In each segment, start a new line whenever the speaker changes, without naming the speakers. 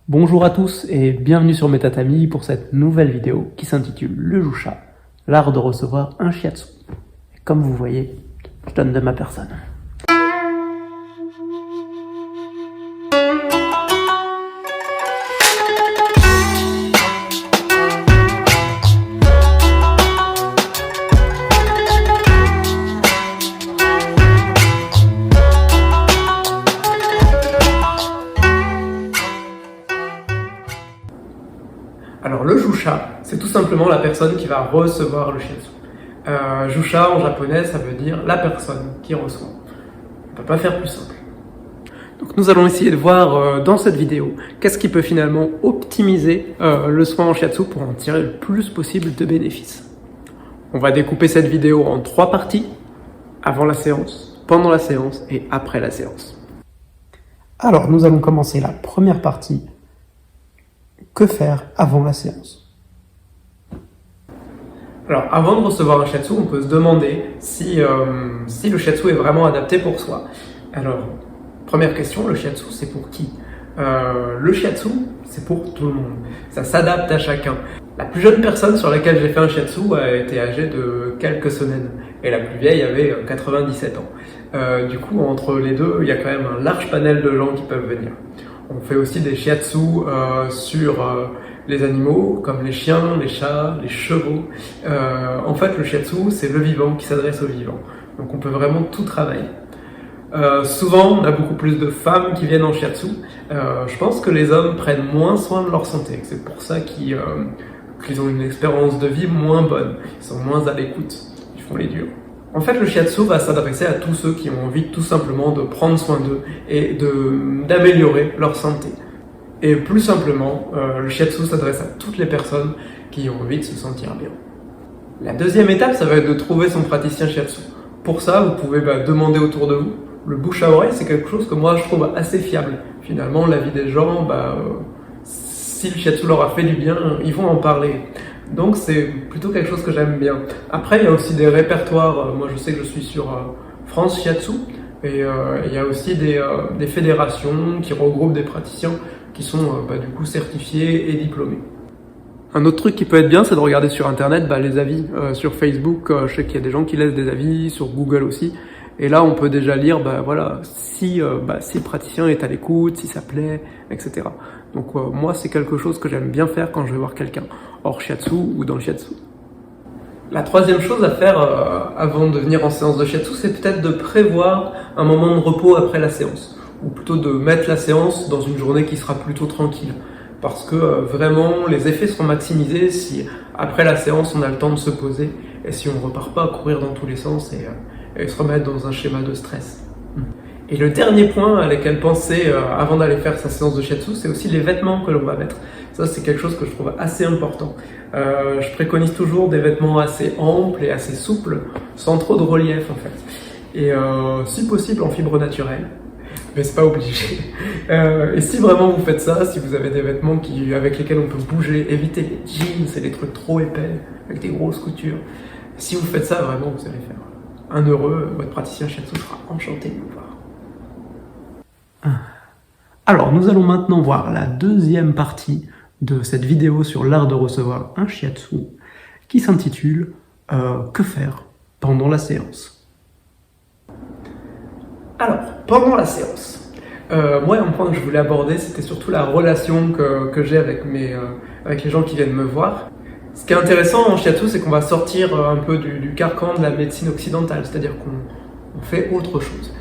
Bonjour à tous et bienvenue sur Metatami pour cette nouvelle vidéo qui s'intitule Le Jusha, l'art de recevoir un shiatsu. Et comme vous voyez, je donne de ma personne. Alors le Jusha, c'est tout simplement la personne qui va recevoir le shiatsu. Jusha en japonais, ça veut dire la personne qui reçoit. On ne peut pas faire plus simple. Donc nous allons essayer de voir dans cette vidéo qu'est-ce qui peut finalement optimiser le soin en shiatsu pour en tirer le plus possible de bénéfices. On va découper cette vidéo en 3 parties, avant la séance, pendant la séance et après la séance. Alors nous allons commencer la première partie. Que faire avant la séance? Alors, avant de recevoir un shiatsu, on peut se demander si le shiatsu est vraiment adapté pour soi. Alors, première question, le shiatsu, c'est pour qui? Le shiatsu, c'est pour tout le monde. Ça s'adapte à chacun. La plus jeune personne sur laquelle j'ai fait un shiatsu a été âgée de quelques semaines. Et la plus vieille avait 97 ans. Du coup, entre les deux, il y a quand même un large panel de gens qui peuvent venir. On fait aussi des shiatsu sur les animaux, comme les chiens, les chats, les chevaux. En fait, le shiatsu, c'est le vivant qui s'adresse au vivant. Donc on peut vraiment tout travailler. Souvent, on a beaucoup plus de femmes qui viennent en shiatsu. Je pense que les hommes prennent moins soin de leur santé. C'est pour ça qu'ils ont une expérience de vie moins bonne. Ils sont moins à l'écoute. Ils font les durs. En fait, le shiatsu va s'adresser à tous ceux qui ont envie tout simplement de prendre soin d'eux et d'améliorer leur santé. Et plus simplement, le shiatsu s'adresse à toutes les personnes qui ont envie de se sentir bien. La deuxième étape, ça va être de trouver son praticien shiatsu. Pour ça, vous pouvez demander autour de vous. Le bouche à oreille, c'est quelque chose que moi je trouve assez fiable. Finalement, l'avis des gens, si le shiatsu leur a fait du bien, ils vont en parler. Donc c'est plutôt quelque chose que j'aime bien. Après, il y a aussi des répertoires. Moi, je sais que je suis sur France Shiatsu. Et il y a aussi des fédérations qui regroupent des praticiens qui sont du coup certifiés et diplômés. Un autre truc qui peut être bien, c'est de regarder sur Internet les avis. Sur Facebook, je sais qu'il y a des gens qui laissent des avis, sur Google aussi. Et là, on peut déjà lire si le praticien est à l'écoute, si ça plaît, etc. Donc moi, c'est quelque chose que j'aime bien faire quand je vais voir quelqu'un, hors shiatsu ou dans le shiatsu. La troisième chose à faire avant de venir en séance de shiatsu, c'est peut-être de prévoir un moment de repos après la séance. Ou plutôt de mettre la séance dans une journée qui sera plutôt tranquille. Parce que vraiment, les effets seront maximisés si après la séance, on a le temps de se poser et si on ne repart pas à courir dans tous les sens et se remettre dans un schéma de stress. Et le dernier point à laquelle penser avant d'aller faire sa séance de shiatsu, c'est aussi les vêtements que l'on va mettre. Ça, c'est quelque chose que je trouve assez important. Je préconise toujours des vêtements assez amples et assez souples, sans trop de relief en fait. Et si possible en fibre naturelle, mais c'est pas obligé. Et si vraiment vous faites ça, si vous avez des vêtements avec lesquels on peut bouger, évitez les jeans et les trucs trop épais, avec des grosses coutures. Si vous faites ça, vraiment, vous allez faire un heureux, votre praticien shiatsu sera enchanté de vous voir. Alors, nous allons maintenant voir la deuxième partie de cette vidéo sur l'art de recevoir un shiatsu qui s'intitule « Que faire pendant la séance ?» Alors, pendant la séance, moi, un point que je voulais aborder, c'était surtout la relation que j'ai avec les gens qui viennent me voir. Ce qui est intéressant en shiatsu, c'est qu'on va sortir un peu du carcan de la médecine occidentale, c'est-à-dire qu'on fait autre chose.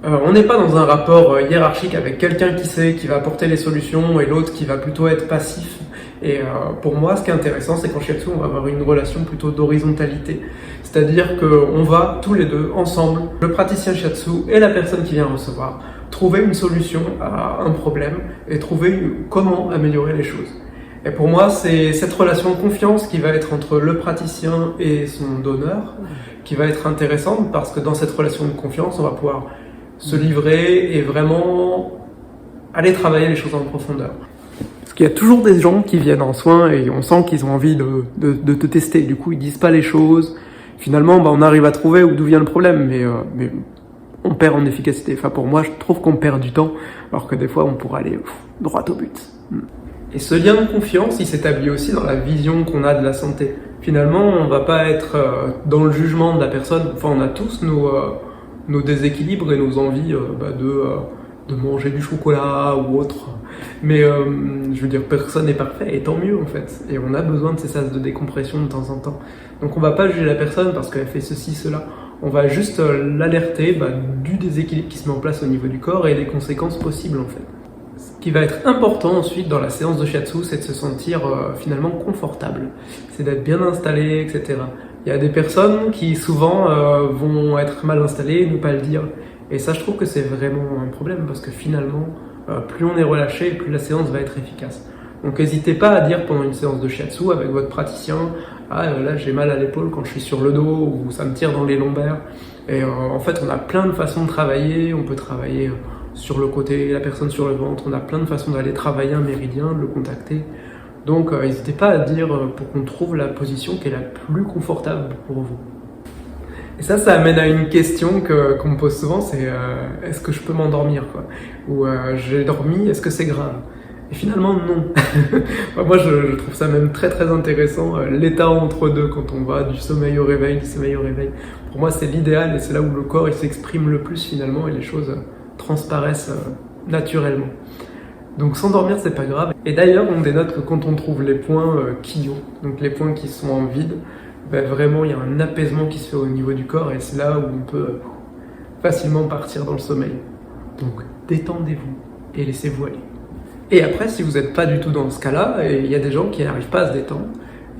On n'est pas dans un rapport hiérarchique avec quelqu'un qui va apporter les solutions et l'autre qui va plutôt être passif. Et pour moi, ce qui est intéressant, c'est qu'en shiatsu, on va avoir une relation plutôt d'horizontalité. C'est-à-dire qu'on va tous les deux, ensemble, le praticien shiatsu et la personne qui vient recevoir, trouver une solution à un problème et trouver comment améliorer les choses. Et pour moi, c'est cette relation de confiance qui va être entre le praticien et son donneur qui va être intéressante parce que dans cette relation de confiance, on va pouvoir se livrer et vraiment aller travailler les choses en profondeur. Parce qu'il y a toujours des gens qui viennent en soins et on sent qu'ils ont envie de te tester. Du coup, ils disent pas les choses. Finalement, on arrive à trouver d'où vient le problème, mais on perd en efficacité. Enfin, pour moi, je trouve qu'on perd du temps, alors que des fois, on pourrait aller droit au but. Et ce lien de confiance, il s'établit aussi dans la vision qu'on a de la santé. Finalement, on va pas être dans le jugement de la personne. Enfin, on a tous nos déséquilibres et nos envies de manger du chocolat ou autre. Mais je veux dire, personne n'est parfait, et tant mieux en fait. Et on a besoin de ces sas de décompression de temps en temps. Donc on va pas juger la personne parce qu'elle fait ceci, cela. On va juste l'alerter du déséquilibre qui se met en place au niveau du corps et des conséquences possibles en fait. Ce qui va être important ensuite dans la séance de shiatsu, c'est de se sentir finalement confortable. C'est d'être bien installé, etc. Il y a des personnes qui souvent vont être mal installées, ne pas le dire. Et ça, je trouve que c'est vraiment un problème parce que finalement, plus on est relâché, plus la séance va être efficace. Donc n'hésitez pas à dire pendant une séance de shiatsu avec votre praticien « Ah là j'ai mal à l'épaule quand je suis sur le dos » ou « ça me tire dans les lombaires ». Et en fait on a plein de façons de travailler, on peut travailler sur le côté, la personne sur le ventre, on a plein de façons d'aller travailler un méridien, de le contacter. Donc n'hésitez pas à dire pour qu'on trouve la position qui est la plus confortable pour vous. Et ça amène à une question qu'on me pose souvent, c'est est-ce que je peux m'endormir quoi ? Ou j'ai dormi, est-ce que c'est grave ? Et finalement non. Moi je trouve ça même très très intéressant, l'état entre deux quand on va du sommeil au réveil, du sommeil au réveil. Pour moi c'est l'idéal et c'est là où le corps il s'exprime le plus finalement et les choses transparaissent naturellement. Donc s'endormir c'est pas grave. Et d'ailleurs on dénote que quand on trouve les points kyo, donc les points qui sont en vide, vraiment il y a un apaisement qui se fait au niveau du corps et c'est là où on peut facilement partir dans le sommeil. Donc détendez-vous et laissez-vous aller. Et après, si vous n'êtes pas du tout dans ce cas-là, il y a des gens qui n'arrivent pas à se détendre.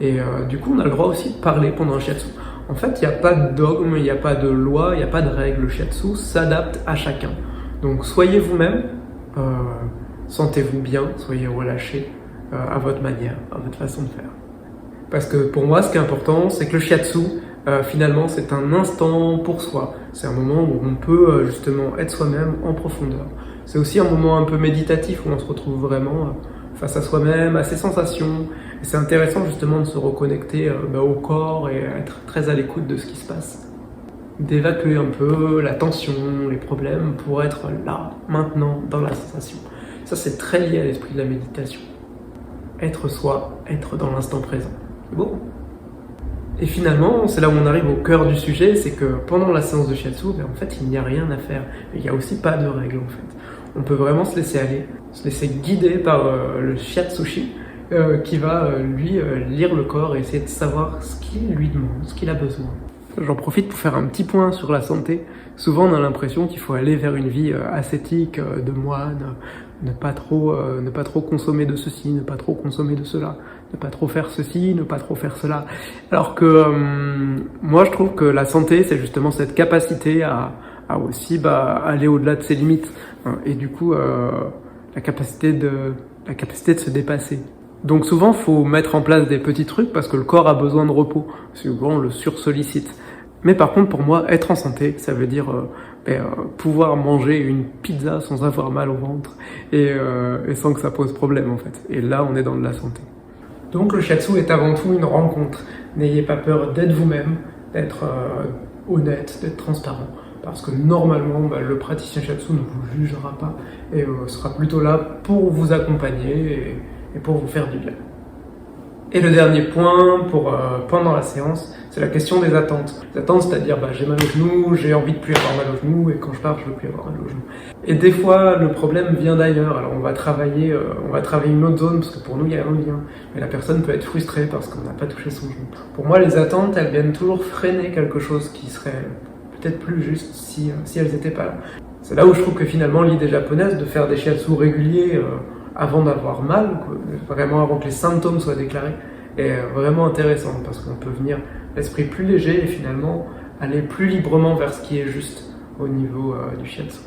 Et du coup, on a le droit aussi de parler pendant un shiatsu. En fait, il n'y a pas de dogme, il n'y a pas de loi, il n'y a pas de règle. Le shiatsu s'adapte à chacun. Donc soyez vous-même, sentez-vous bien, soyez relâché à votre manière, à votre façon de faire. Parce que pour moi, ce qui est important, c'est que le shiatsu, finalement, c'est un instant pour soi. C'est un moment où on peut justement être soi-même en profondeur. C'est aussi un moment un peu méditatif où on se retrouve vraiment face à soi-même, à ses sensations. Et c'est intéressant justement de se reconnecter au corps et être très à l'écoute de ce qui se passe. D'évacuer un peu la tension, les problèmes pour être là, maintenant, dans la sensation. Ça, c'est très lié à l'esprit de la méditation. Être soi, être dans l'instant présent. C'est beau. Et finalement, c'est là où on arrive au cœur du sujet, c'est que pendant la séance de shiatsu, en fait, il n'y a rien à faire. Il n'y a aussi pas de règles, en fait. On peut vraiment se laisser aller, se laisser guider par le shiatsushi qui va, lui, lire le corps et essayer de savoir ce qu'il lui demande, ce qu'il a besoin. J'en profite pour faire un petit point sur la santé. Souvent, on a l'impression qu'il faut aller vers une vie ascétique, de moine, ne pas trop consommer de ceci, ne pas trop consommer de cela, ne pas trop faire ceci, ne pas trop faire cela. Alors que moi, je trouve que la santé, c'est justement cette capacité à aussi aller au-delà de ses limites. Et du coup, la capacité de se dépasser. Donc souvent, il faut mettre en place des petits trucs parce que le corps a besoin de repos. Souvent, on le sursollicite. Mais par contre, pour moi, être en santé, ça veut dire pouvoir manger une pizza sans avoir mal au ventre et sans que ça pose problème en fait. Et là, on est dans de la santé. Donc le shiatsu est avant tout une rencontre. N'ayez pas peur d'être vous-même, d'être honnête, d'être transparent. Parce que normalement, le praticien shiatsu ne vous jugera pas et sera plutôt là pour vous accompagner et pour vous faire du bien. Et le dernier point pendant la séance, c'est la question des attentes. Les attentes, c'est-à-dire j'ai mal au genou, j'ai envie de plus avoir mal au genou, et quand je pars, je veux plus avoir mal au genou. Et des fois, le problème vient d'ailleurs. Alors on va travailler une autre zone, parce que pour nous, il y a un lien. Mais la personne peut être frustrée parce qu'on n'a pas touché son genou. Pour moi, les attentes, elles viennent toujours freiner quelque chose qui serait peut-être plus juste si elles n'étaient pas là. C'est là où je trouve que finalement, l'idée japonaise de faire des shiatsu réguliers avant d'avoir mal, vraiment avant que les symptômes soient déclarés, est vraiment intéressante parce qu'on peut venir l'esprit plus léger et finalement aller plus librement vers ce qui est juste au niveau du shiatsu.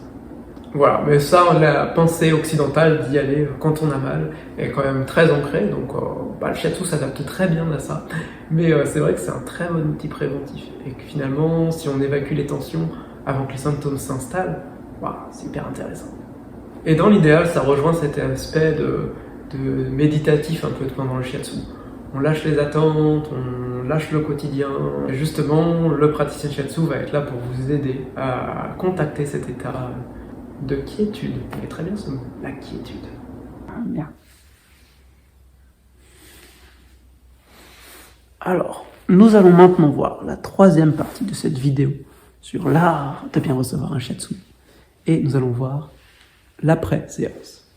Voilà, mais ça, la pensée occidentale d'y aller quand on a mal est quand même très ancrée, donc le shiatsu s'adapte très bien à ça, mais c'est vrai que c'est un très bon outil préventif et que finalement, si on évacue les tensions avant que les symptômes s'installent, c'est hyper intéressant. Et dans l'idéal, ça rejoint cet aspect de méditatif un peu pendant le shiatsu. on lâche les attentes, on lâche le quotidien. Et justement, le praticien shiatsu va être là pour vous aider à contacter cet état de quiétude. C'est très bien ce mot, la quiétude.
Bien.
Alors, nous allons maintenant voir la troisième partie de cette vidéo sur l'art de bien recevoir un shiatsu. Et nous allons voir l'après-séance.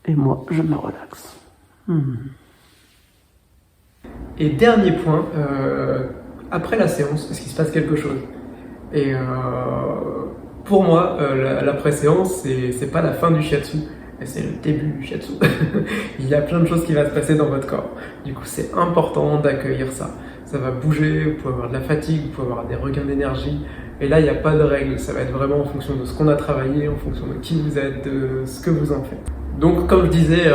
Et moi, je me relaxe. Et dernier point, après la séance, est-ce qu'il se passe quelque chose? Et pour moi, l'après-séance, c'est pas la fin du shiatsu, c'est le début du shiatsu. Il y a plein de choses qui vont se passer dans votre corps. Du coup, c'est important d'accueillir ça. Ça va bouger, vous pouvez avoir de la fatigue, vous pouvez avoir des regains d'énergie. Et là, il n'y a pas de règle. Ça va être vraiment en fonction de ce qu'on a travaillé, en fonction de qui vous êtes, de ce que vous en faites. Donc, comme je disais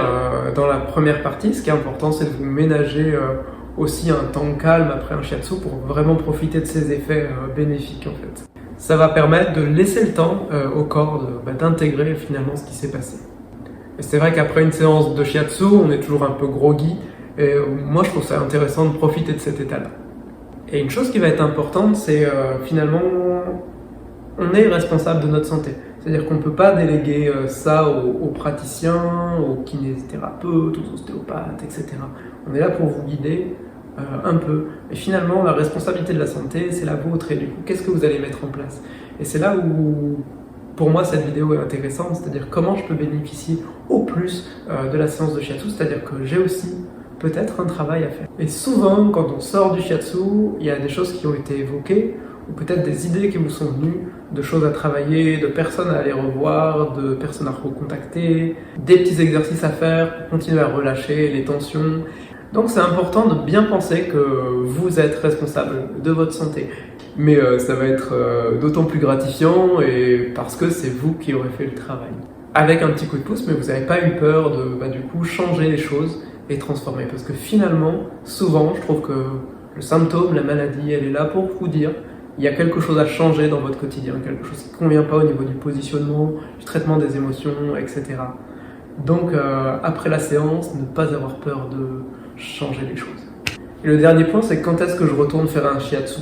dans la première partie, ce qui est important, c'est de vous ménager aussi un temps calme après un shiatsu pour vraiment profiter de ses effets bénéfiques en fait. Ça va permettre de laisser le temps au corps d'intégrer finalement ce qui s'est passé. Et c'est vrai qu'après une séance de shiatsu, on est toujours un peu groggy, et moi je trouve ça intéressant de profiter de cet état-là. Et une chose qui va être importante, c'est finalement, on est responsable de notre santé. C'est-à-dire qu'on ne peut pas déléguer ça aux praticiens, aux kinésithérapeutes, aux ostéopathes, etc. On est là pour vous guider un peu. Et finalement, la responsabilité de la santé, c'est la vôtre. Et du coup, qu'est-ce que vous allez mettre en place? Et c'est là où, pour moi, cette vidéo est intéressante. C'est-à-dire comment je peux bénéficier au plus de la séance de shiatsu. C'est-à-dire que j'ai aussi peut-être un travail à faire. Et souvent, quand on sort du shiatsu, il y a des choses qui ont été évoquées, ou peut-être des idées qui vous sont venues, de choses à travailler, de personnes à aller revoir, de personnes à recontacter, des petits exercices à faire pour continuer à relâcher les tensions. Donc c'est important de bien penser que vous êtes responsable de votre santé. Mais ça va être d'autant plus gratifiant et parce que c'est vous qui aurez fait le travail. Avec un petit coup de pouce, mais vous n'avez pas eu peur de du coup changer les choses et transformer. Parce que finalement, souvent, je trouve que le symptôme, la maladie, elle est là pour vous dire il y a quelque chose à changer dans votre quotidien, quelque chose qui ne convient pas au niveau du positionnement, du traitement des émotions, etc. Donc, après la séance, ne pas avoir peur de changer les choses. Et le dernier point, c'est quand est-ce que je retourne faire un shiatsu.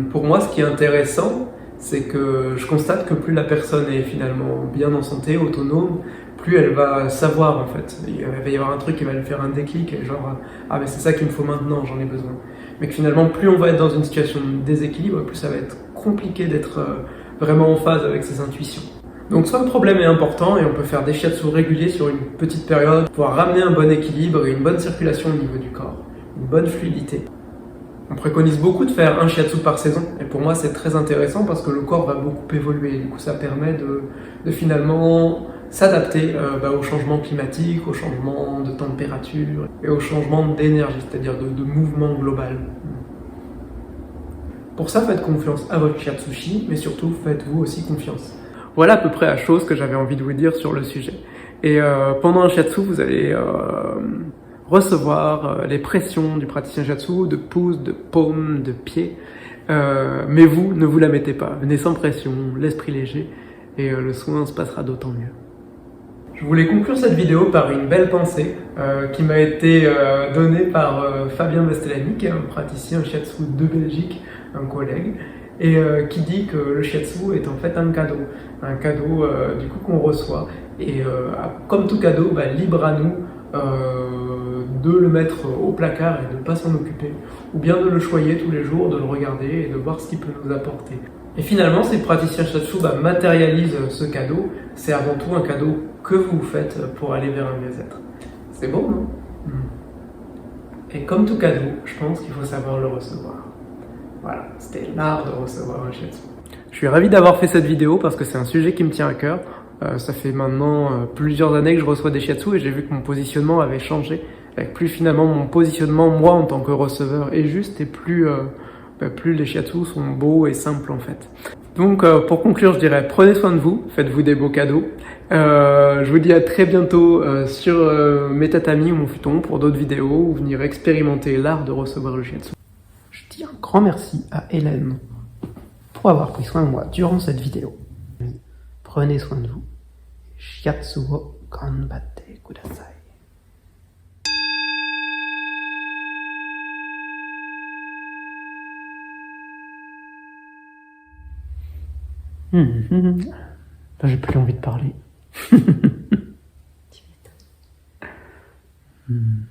Pour moi, ce qui est intéressant, c'est que je constate que plus la personne est finalement bien en santé, autonome, plus elle va savoir en fait. Il va y avoir un truc qui va lui faire un déclic, genre ah mais c'est ça qu'il me faut maintenant, j'en ai besoin. Mais que finalement, plus on va être dans une situation de déséquilibre, plus ça va être compliqué d'être vraiment en phase avec ses intuitions. Donc soit le problème est important et on peut faire des shiatsu réguliers sur une petite période pour pouvoir ramener un bon équilibre et une bonne circulation au niveau du corps, une bonne fluidité. On préconise beaucoup de faire un shiatsu par saison et pour moi c'est très intéressant parce que le corps va beaucoup évoluer. Du coup ça permet de finalement s'adapter au changement climatique, au changement de température et au changement d'énergie, c'est-à-dire de mouvement global. Pour ça, faites confiance à votre shiatsushi, mais surtout faites-vous aussi confiance. Voilà à peu près la chose que j'avais envie de vous dire sur le sujet. Et pendant un shiatsu, vous allez recevoir les pressions du praticien shiatsu, de pouces, de paumes, de pieds. Mais vous, ne vous la mettez pas. Venez sans pression, l'esprit léger, et le soin se passera d'autant mieux. Je voulais conclure cette vidéo par une belle pensée qui m'a été donnée par Fabien Bastellani, qui est un praticien shiatsu de Belgique, un collègue, et qui dit que le shiatsu est en fait un cadeau du coup qu'on reçoit, et comme tout cadeau, libre à nous de le mettre au placard et de ne pas s'en occuper, ou bien de le choyer tous les jours, de le regarder et de voir ce qu'il peut nous apporter. Et finalement, si le praticien shiatsu matérialise ce cadeau, c'est avant tout un cadeau que vous faites pour aller vers un mieux-être. C'est beau, non? Et comme tout cadeau, je pense qu'il faut savoir le recevoir. Voilà, c'était l'art de recevoir un shiatsu. Je suis ravi d'avoir fait cette vidéo parce que c'est un sujet qui me tient à cœur. Ça fait maintenant plusieurs années que je reçois des shiatsu et j'ai vu que mon positionnement avait changé. Plus finalement mon positionnement, moi en tant que receveur, est juste et plus les shiatsu sont beaux et simples en fait. Donc pour conclure, je dirais prenez soin de vous, faites-vous des beaux cadeaux. Je vous dis à très bientôt sur mes tatamis ou mon futon pour d'autres vidéos ou venir expérimenter l'art de recevoir le shiatsu. Je dis un grand merci à Hélène pour avoir pris soin de moi durant cette vidéo. Prenez soin de vous. Shiatsu wo ganbatte kudasai. Là, j'ai plus envie de parler.
Tu m'étonnes.